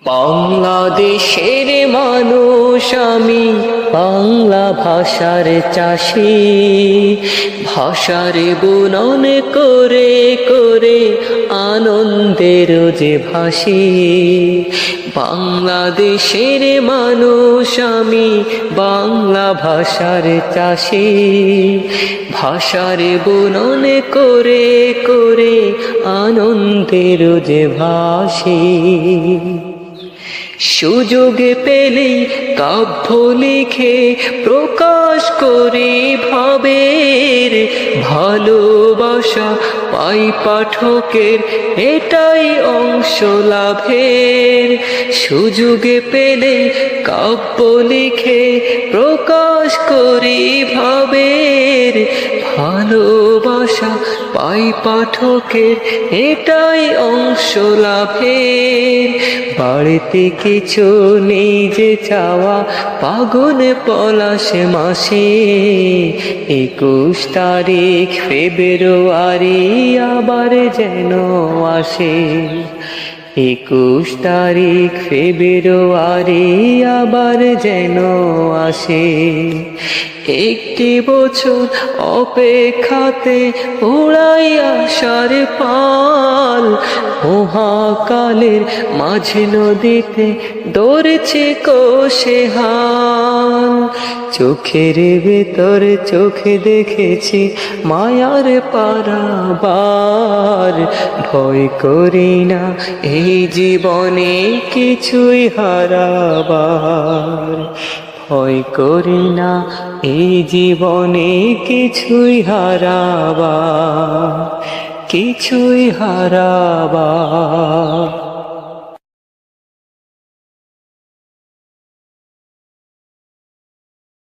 বাংলাদেশের মানুষ আমি, বাংলা ভাষার চাষী। ভাষার বুনন করে করে আনন্দের যে ভাসি। বাংলাদেশের মানুষ আমি, বাংলা ভাষার চাষী। ভাষার বুনন করে করে আনন্দের যে ভাসি। সুযোগ পেলেই কাব্য লিখে প্রকাশ করে ভাবের ভালোবাসা পাই পাঠকের, এটাই অংশ লাভের। সুযোগ পেলেই কাব্য লিখে প্রকাশ করি ভাবের ভালোবাসা পাই পাঠকের, এটাই অংশ লাভের। বাড়িতে কিছু নেই যে চাওয়া, ফাগুন পলাশ মাসে 21 তারিখ ফেব্রুয়ারি আবার যেন আসে। 21 তারিখ ফেব্রুয়ারি আবার যেন আসে। একটি বছর অপেক্ষাতে উড়াই আশার পাল, মহাকালের মাঝে নদীতে দৌড়ছে কোষে হাল। চোখের ভেতর চোখে দেখেছি মায়ার পারাবার, ভয় করি না এই জীবনে কিছুই হারাবার। ভয় করি না এই জীবনে কিছুই হারাবার, কিছুই হারাবার।